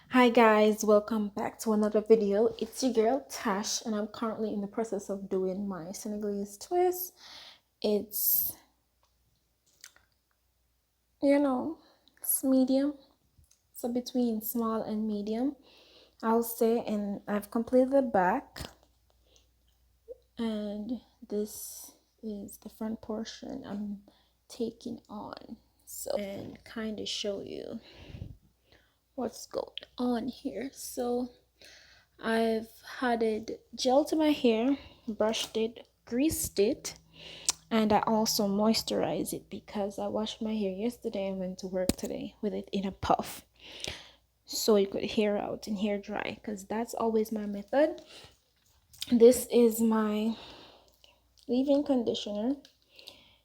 Hi guys, welcome back to another video. It's your girl Tash and I'm currently in the process of doing my Senegalese twist. It's, it's medium. So between small and medium, I'll say, and I've completed the back. And this is the front portion I'm taking on. So, and kind of show you what's going on here. So I've added gel to my hair, brushed it, greased it, and I also moisturize it because I washed my hair yesterday and went to work today with it in a puff. So it could hair out and hair dry because that's always my method. This is my leave-in conditioner.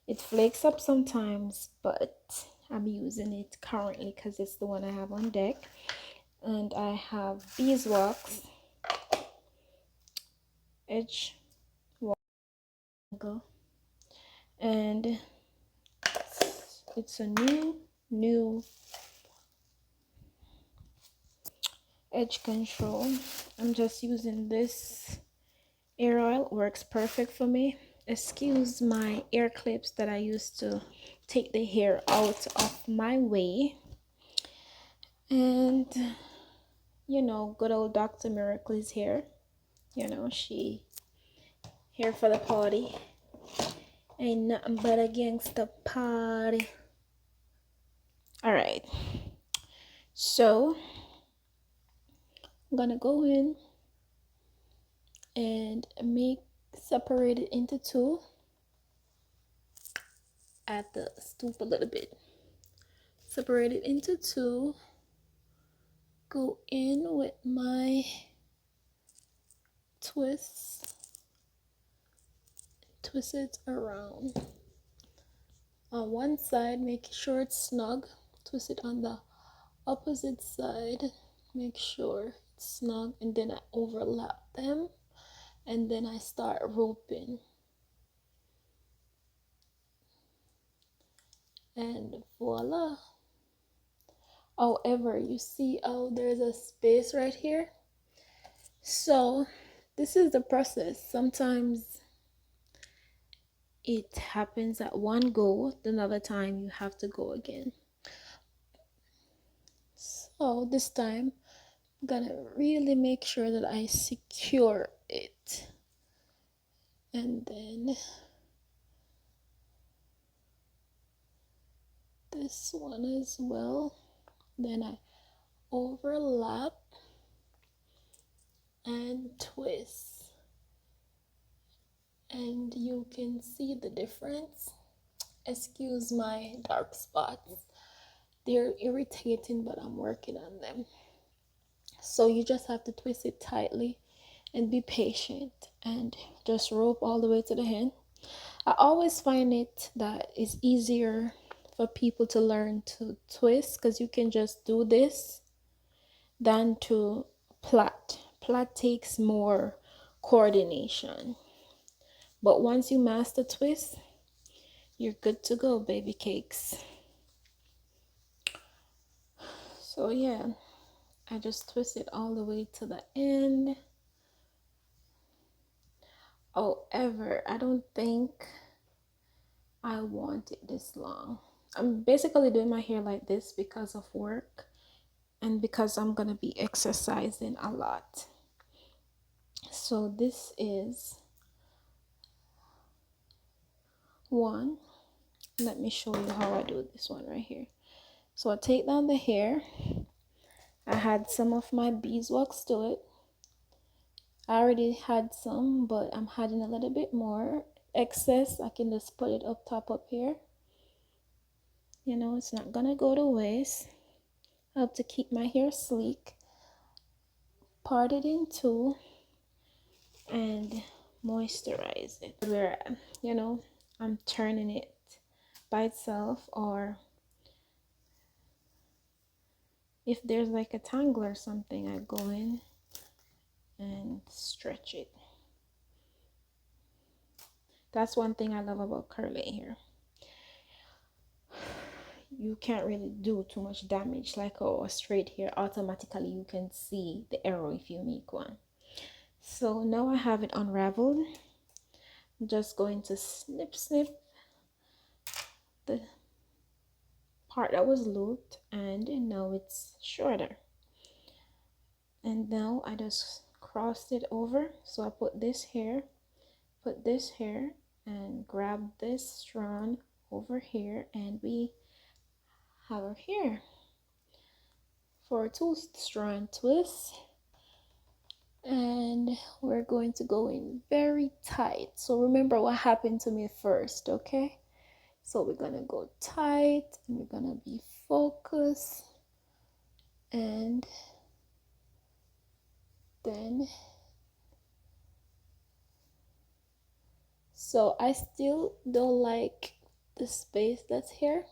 It flakes up sometimes, but I'm using it currently because it's the one I have on deck. And I have beeswax, edge water, and it's a new edge control. I'm just using this air oil, works perfect for me. Excuse my air clips that I used to take the hair out of my way. And good old Dr. Miracle is here. She here for the party. Ain't nothing but a gangster party. All right, so I'm gonna go in and separate it into two. Add the stoop a little bit, separate it into two, go in with my twist it around on one side, make sure it's snug, twist it on the opposite side, make sure it's snug, and then I overlap them and then I start roping. And voila. However, you see how there's a space right here? So this is the process. Sometimes it happens at one go, another time you have to go again. So this time I'm gonna really make sure that I secure it, and then this one as well. Then I overlap and twist, and you can see the difference. Excuse my dark spots, they're irritating, but I'm working on them. So you just have to twist it tightly and be patient and just rope all the way to the end. I always find it that it's easier for people to learn to twist because you can just do this than to plait. Plait takes more coordination, but once you master twist, you're good to go, baby cakes. So yeah, I just twist it all the way to the end. However, I don't think I want it this long. I'm basically doing my hair like this because of work and because I'm gonna be exercising a lot. So this is one. Let me show you how I do this one right here. So I take down the hair. I had some of my beeswax to it. I already had some, but I'm adding a little bit more. Excess, I can just put it up top up here. It's not gonna go to waste. I have to keep my hair sleek. Part it in two and moisturize it. Where I'm turning it by itself, or if there's like a tangle or something, I go in and stretch it. That's one thing I love about curly hair. you can't really do too much damage. Like a straight hair, automatically you can see the error if you make one. So now I have it unraveled. I'm just going to snip the part that was looped, and now it's shorter. And now I just crossed it over. So I put this here, and grab this strand over here, and we have our hair for a 2-strand twist. And we're going to go in very tight. So remember what happened to me first, okay? So we're gonna go tight, and we're gonna be focused, and then so I still don't like the space that's here.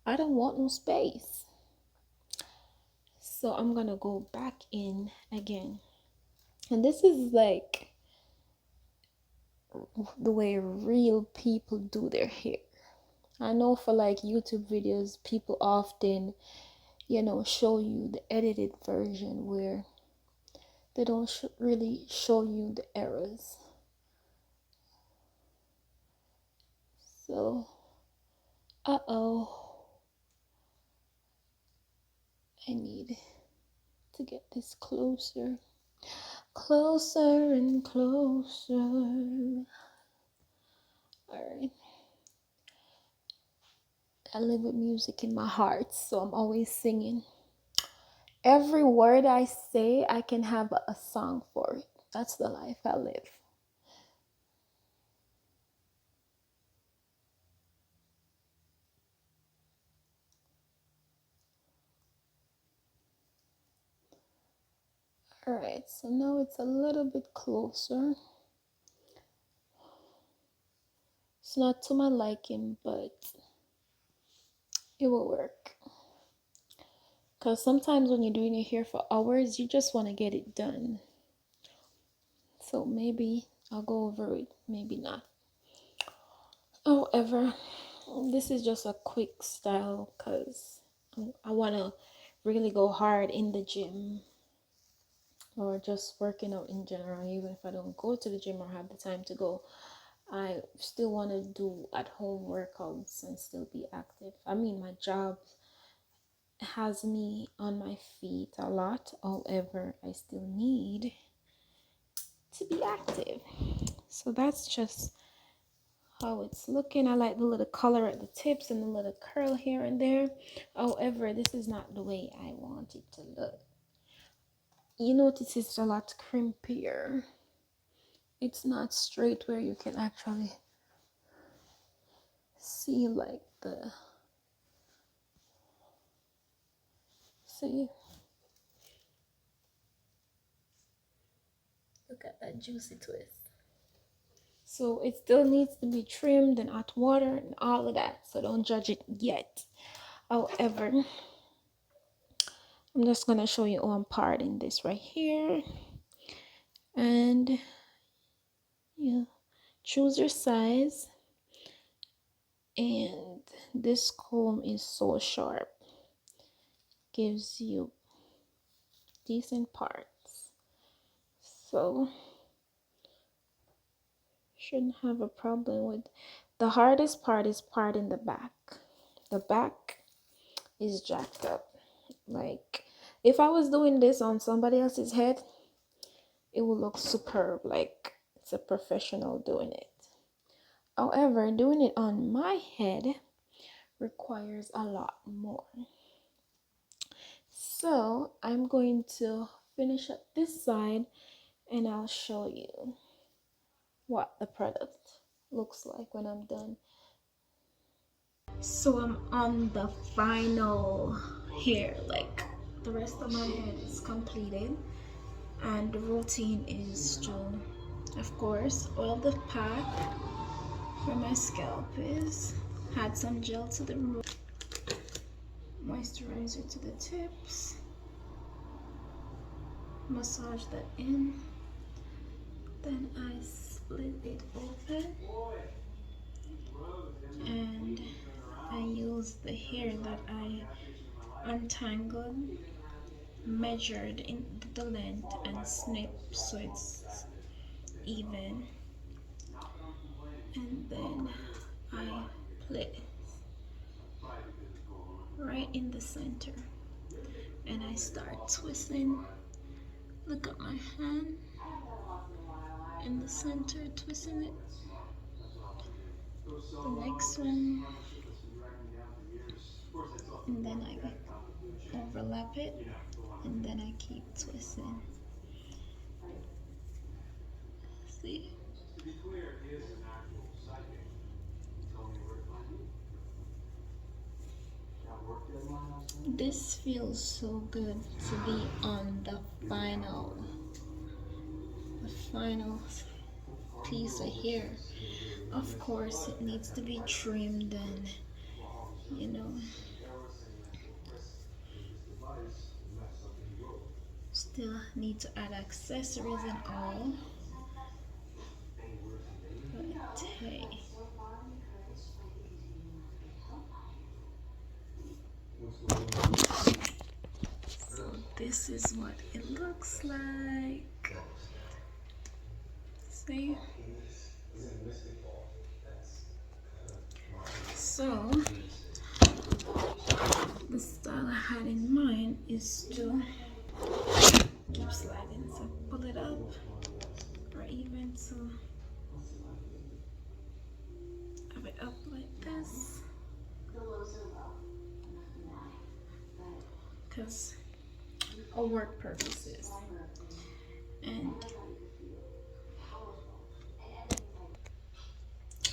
I don't want no space, so I'm gonna go back in again. And this is like the way real people do their hair. I know for like YouTube videos, people often, you know, show you the edited version where they don't really show you the errors. So, I need to get this closer and closer. Alright. I live with music in my heart, so I'm always singing. Every word I say, I can have a song for it. That's the life I live. Alright, so now it's a little bit closer. It's not to my liking, but it will work. Because sometimes when you're doing your hair for hours, you just want to get it done. So maybe I'll go over it, maybe not. However, this is just a quick style because I want to really go hard in the gym, or just working out in general. Even if I don't go to the gym or have the time to go, I still want to do at home workouts and still be active. I mean, my job has me on my feet a lot. However, I still need to be active. So that's just how it's looking. I like the little color at the tips and the little curl here and there. However, this is not the way I want it to look. You notice it's a lot crimpier. It's not straight where you can actually see like the, see, look at that juicy twist. So it still needs to be trimmed and hot water and all of that, so don't judge it yet. However, I'm just gonna show you how I'm parting this right here. And you choose your size, and this comb is so sharp, gives you decent parts, so shouldn't have a problem with. The hardest part is parting the back. The back is jacked up. Like if I was doing this on somebody else's head, it would look superb, like it's a professional doing it. However, doing it on my head requires a lot more. So I'm going to finish up this side, and I'll show you what the product looks like when I'm done. So I'm on the final hair, like the rest of my head is completed, and the routine is to, of course, oil the pack where my scalp is, add some gel to the root, moisturizer to the tips, massage that in, then I split it open, and I used the hair that I untangled, measured in the length, and snipped so it's even, and then I put right in the center, and I start twisting. Look at my hand in the center, twisting it. The next one, and then I overlap it, and then I keep twisting. See? This feels so good to be on the final piece of hair. Of course, it needs to be trimmed and, you know, still need to add accessories and all. But hey. So this is what it looks like. See? So the style I had in mind is to keep sliding, so pull it up, or even to have it up like this, because of work purposes.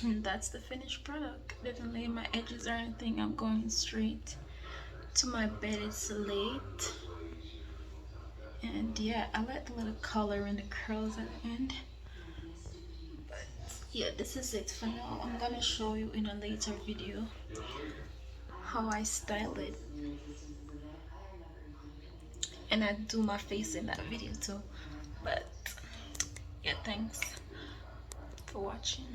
And that's the finished product. Didn't lay my edges or anything. I'm going straight to my bedded slate. And yeah, I like the little color and the curls at the end. But yeah, this is it for now. I'm gonna show you in a later video how I style it. And I do my face in that video too. But yeah, thanks for watching.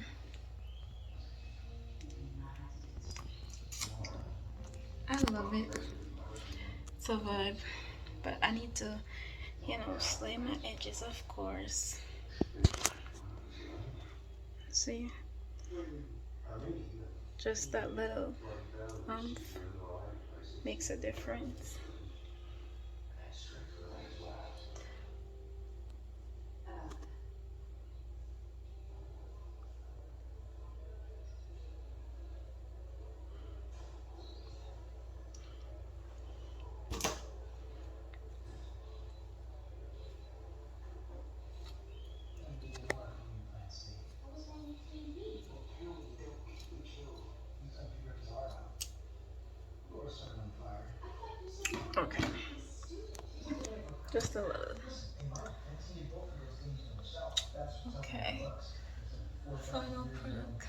I love it. It's a vibe. But I need to, you know, slay my edges, of course. See? Just that little makes a difference. Okay. Just a little. Okay. Final product.